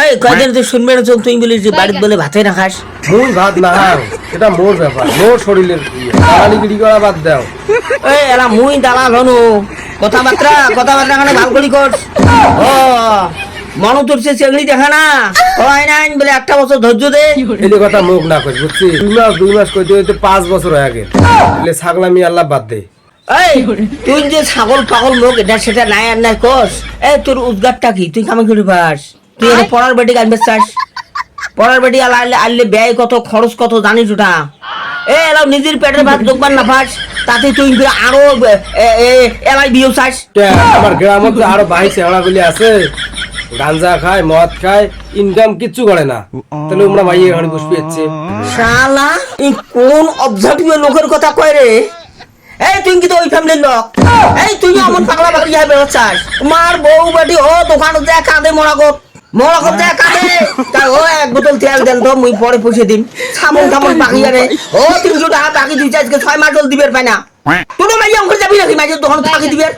এই কয়দিন তুই শুনবে না তুই বলিস যে বাড়িতে বলে ভাতে না খাস। মুই ভাত না খাও, এটা মোর ব্যাপার, মোর শরীরের দালালিগিরি করা বাদ দাও। এই এলা মুই দালাল হনু, কথাবার্তা খানে ভাল করি কর। ও মন তুলছে চেংড়ি দেখা না হয় নাই বলে একটা বছর ধৈর্য দে। এই কথা মুখ না কইস বুঝছি, 2 মাস কইতে হইতে 5 বছর হয়ে গেল। বলে ছাগলামি আল্লাহ বাদ দে। এই তুই যে ছাগল পাগল লোক এটা সেটা নাই আর নাই কস। এই তোর উদ্গারটা কি, তুই কামে করে পাস? তুই এটা পড়ার বেটি আনবে চাস? পড়ার বেটি আনলে ব্যয় কত খরচ কত জানিস ওটা? এ এলাও নিজের পেটের ভাত যোগবার না পাস, তাতে তুই আরো এলাই বিয়ে চাস। আমার গ্রামে তো আরো ভাই চেওড়াগুলি আছে, গাঞ্জা খায় মদ খায়, ইনকাম কিচ্ছু করে না, তাহলে আমরা ভাই এখানে বসে পেয়েছে। শালা এই কোন অবজেক্টিভ লোকের কথা কয় রে? এই তুই কি তো ওই ফ্যামিলির লোক? এই তুই এমন পাগলা পাগলি যাই বেরোচ্ছাস? তোমার বউ বাটি ও দোকানে যায় কাঁদে মরাগত যায় কাঁদে, তাই ও 1 বোতল তেল দেন তো মুই পরে পয়সা দিন। সামন টামন পাকি আরে ও 300 টাকা পাকি দিচ্ছে, আজকে 6 মাস জল দিবের পাই না। তুই মাইয়া অঙ্কুর যাবি নাকি মাইয়া দোকান পাকি দিবের?